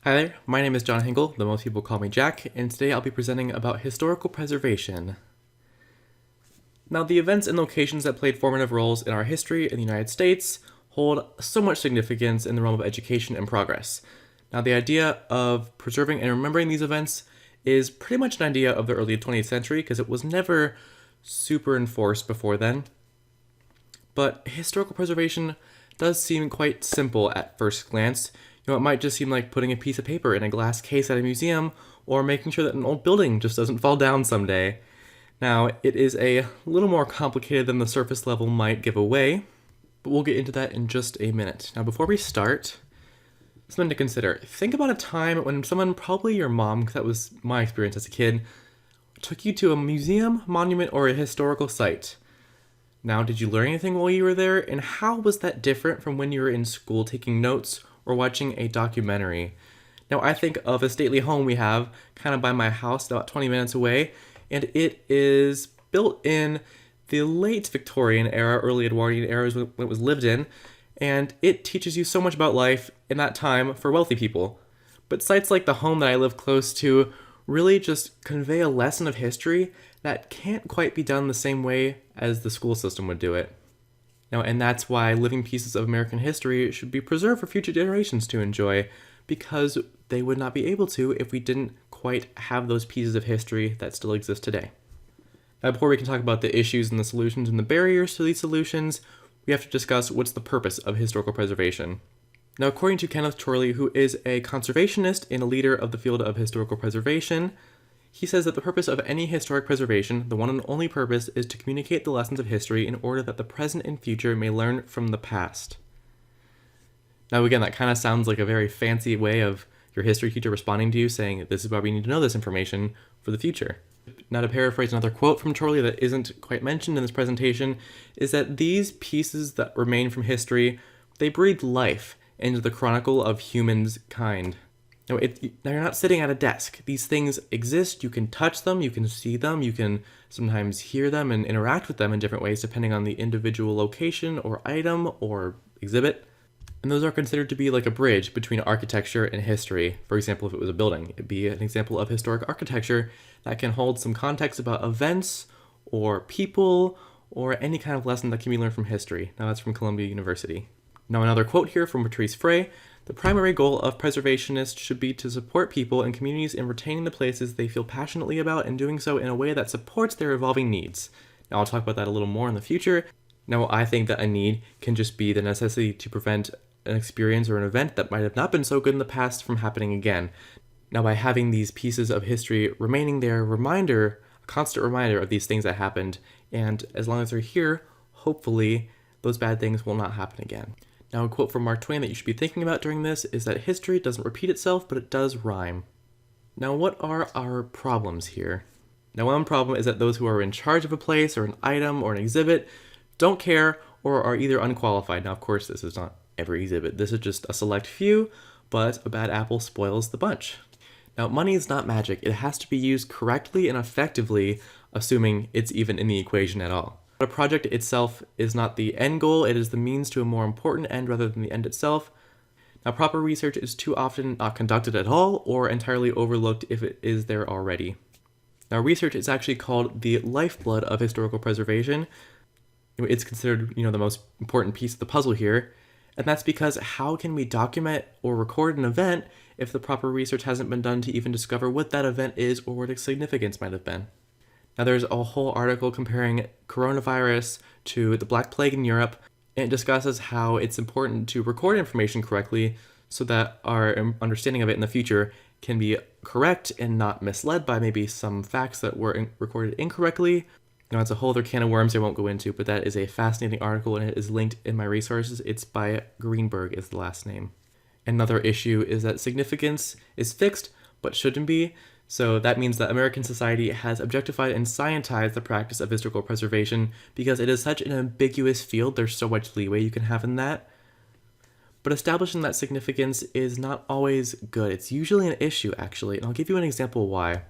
Hi there, my name is John Hingle, though most people call me Jack, and today I'll be presenting about historical preservation. Now, the events and locations that played formative roles in our history in the United States hold so much significance in the realm of education and progress. Now, the idea of preserving and remembering these events is pretty much an idea of the early 20th century because it was never super enforced before then. But historical preservation does seem quite simple at first glance. It might just seem like putting a piece of paper in a glass case at a museum or making sure that an old building just doesn't fall down someday. Now, it is a little more complicated than the surface level might give away, but we'll get into that in just a minute. Now, before we start, something to consider. Think about a time when someone, probably your mom, because that was my experience as a kid, took you to a museum, monument, or a historical site. Now, did you learn anything while you were there, and how was that different from when you were in school taking notes or watching a documentary? Now, I think of a stately home we have kind of by my house, about 20 minutes away, and it is built in the late Victorian era, early Edwardian era is when it was lived in, and it teaches you so much about life in that time for wealthy people. But sites like the home that I live close to really just convey a lesson of history that can't quite be done the same way as the school system would do it. Now, and that's why living pieces of American history should be preserved for future generations to enjoy, because they would not be able to if we didn't quite have those pieces of history that still exist today. Now, before we can talk about the issues and the solutions and the barriers to these solutions, we have to discuss what's the purpose of historical preservation. Now, according to Kenneth Chorley, who is a conservationist and a leader of the field of historical preservation, he says that the purpose of any historic preservation, the one and only purpose, is to communicate the lessons of history in order that the present and future may learn from the past. Now, again, that kind of sounds like a very fancy way of your history teacher responding to you saying, this is why we need to know this information for the future. Now, to paraphrase another quote from Chorley that isn't quite mentioned in this presentation, is that these pieces that remain from history, they breathe life into the chronicle of humankind. Now, you're not sitting at a desk. These things exist. You can touch them, you can see them, you can sometimes hear them and interact with them in different ways depending on the individual location or item or exhibit. And those are considered to be like a bridge between architecture and history. For example, if it was a building, it'd be an example of historic architecture that can hold some context about events or people or any kind of lesson that can be learned from history. Now, that's from Columbia University. Now, another quote here from Patrice Frey: the primary goal of preservationists should be to support people and communities in retaining the places they feel passionately about and doing so in a way that supports their evolving needs. Now, I'll talk about that a little more in the future. Now, I think that a need can just be the necessity to prevent an experience or an event that might have not been so good in the past from happening again. Now, by having these pieces of history remaining there, a constant reminder of these things that happened, and as long as they're here, hopefully those bad things will not happen again. Now, a quote from Mark Twain that you should be thinking about during this is that history doesn't repeat itself, but it does rhyme. Now, what are our problems here? Now, one problem is that those who are in charge of a place or an item or an exhibit don't care or are either unqualified. Now, of course, this is not every exhibit. This is just a select few, but a bad apple spoils the bunch. Now, money is not magic. It has to be used correctly and effectively, assuming it's even in the equation at all. A project itself is not the end goal, it is the means to a more important end rather than the end itself. Now, proper research is too often not conducted at all or entirely overlooked if it is there already. Now, research is actually called the lifeblood of historical preservation. It's considered, the most important piece of the puzzle here, and that's because how can we document or record an event if the proper research hasn't been done to even discover what that event is or what its significance might have been? Now, there's a whole article comparing coronavirus to the Black Plague in Europe, and it discusses how it's important to record information correctly so that our understanding of it in the future can be correct and not misled by maybe some facts that were recorded incorrectly. It's a whole other can of worms I won't go into, but that is a fascinating article and it is linked in my resources. It's by Greenberg is the last name. Another issue is that significance is fixed, but shouldn't be. So that means that American society has objectified and scientized the practice of historical preservation because it is such an ambiguous field. There's so much leeway you can have in that. But establishing that significance is not always good. It's usually an issue, actually, and I'll give you an example why.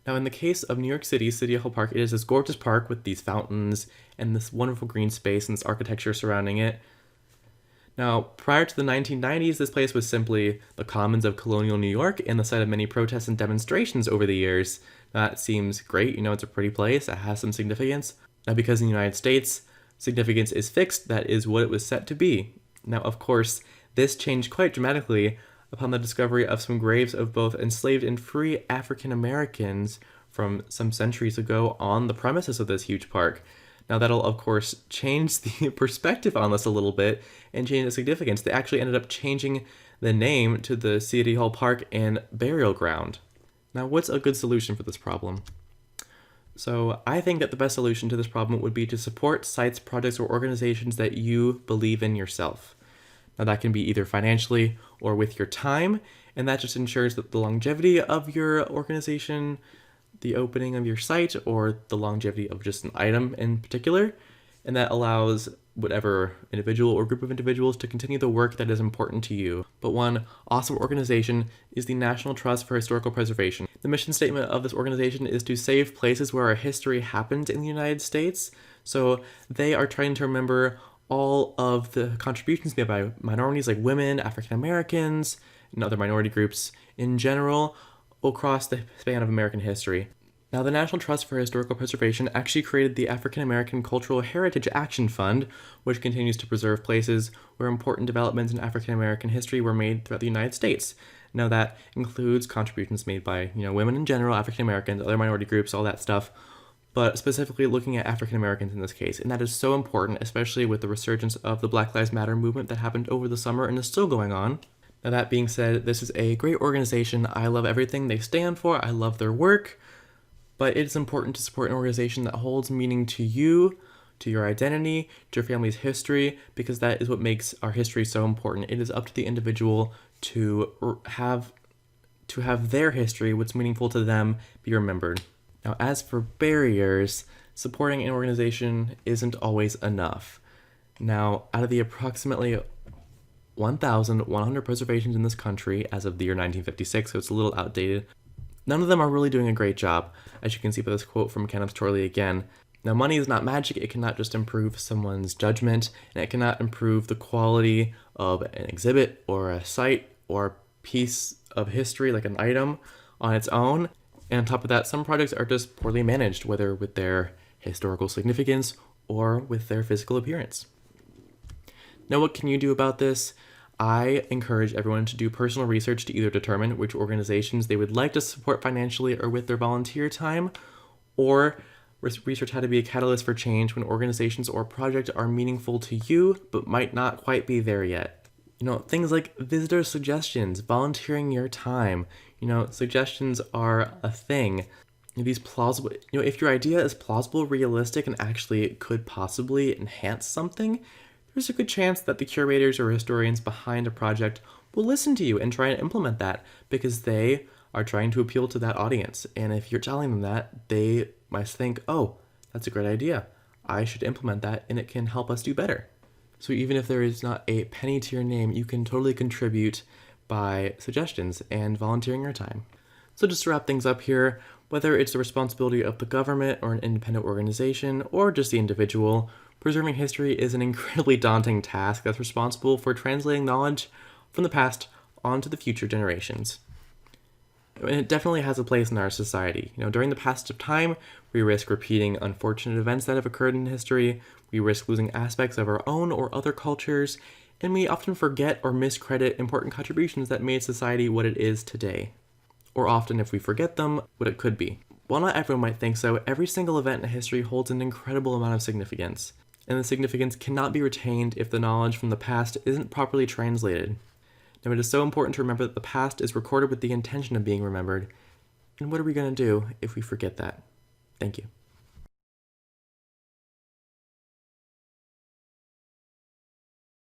Now, in the case of New York City, City Hall Park, it is this gorgeous park with these fountains and this wonderful green space and this architecture surrounding it. Now, prior to the 1990s, this place was simply the commons of colonial New York and the site of many protests and demonstrations over the years. That seems great, it's a pretty place, it has some significance. Now, because in the United States, significance is fixed, that is what it was set to be. Now, of course, this changed quite dramatically upon the discovery of some graves of both enslaved and free African Americans from some centuries ago on the premises of this huge park. Now, that'll, of course, change the perspective on this a little bit and change the significance. They actually ended up changing the name to the City Hall Park and Burial Ground. Now, what's a good solution for this problem? So, I think that the best solution to this problem would be to support sites, projects, or organizations that you believe in yourself. Now, that can be either financially or with your time, and that just ensures that the longevity of your organization, the opening of your site, or the longevity of just an item in particular, and that allows whatever individual or group of individuals to continue the work that is important to you. But one awesome organization is the National Trust for Historical Preservation. The mission statement of this organization is to save places where our history happened in the United States. So they are trying to remember all of the contributions made by minorities like women, African Americans, and other minority groups in general across the span of American history. Now, the National Trust for Historical Preservation actually created the African American Cultural Heritage Action Fund, which continues to preserve places where important developments in African American history were made throughout the United States. Now, that includes contributions made by, women in general, African Americans, other minority groups, all that stuff, but specifically looking at African Americans in this case. And that is so important, especially with the resurgence of the Black Lives Matter movement that happened over the summer and is still going on. Now, that being said, this is a great organization. I love everything they stand for. I love their work. But it is important to support an organization that holds meaning to you, to your identity, to your family's history, because that is what makes our history so important. It is up to the individual to have their history, what's meaningful to them, be remembered. Now, as for barriers, supporting an organization isn't always enough. Now, out of the approximately 1,100 preservations in this country as of the year 1956, so it's a little outdated, none of them are really doing a great job, as you can see by this quote from Kenneth Torley again. Now, money is not magic. It cannot just improve someone's judgment, and it cannot improve the quality of an exhibit or a site or a piece of history, like an item, on its own. And on top of that, some projects are just poorly managed, whether with their historical significance or with their physical appearance. Now, what can you do about this? I encourage everyone to do personal research to either determine which organizations they would like to support financially or with their volunteer time, or research how to be a catalyst for change when organizations or projects are meaningful to you but might not quite be there yet. Things like visitor suggestions, volunteering your time. Suggestions are a thing. These plausible, if your idea is plausible, realistic, and actually could possibly enhance something, there's a good chance that the curators or historians behind a project will listen to you and try and implement that because they are trying to appeal to that audience. And if you're telling them that, they might think, oh, that's a great idea. I should implement that and it can help us do better. So even if there is not a penny to your name, you can totally contribute by suggestions and volunteering your time. So just to wrap things up here, whether it's the responsibility of the government or an independent organization or just the individual, preserving history is an incredibly daunting task that's responsible for translating knowledge from the past onto the future generations. And it definitely has a place in our society. During the passage of time, we risk repeating unfortunate events that have occurred in history, we risk losing aspects of our own or other cultures, and we often forget or miscredit important contributions that made society what it is today. Or often, if we forget them, what it could be. While not everyone might think so, every single event in history holds an incredible amount of significance, and the significance cannot be retained if the knowledge from the past isn't properly translated. Now, it is so important to remember that the past is recorded with the intention of being remembered, and what are we going to do if we forget that? Thank you.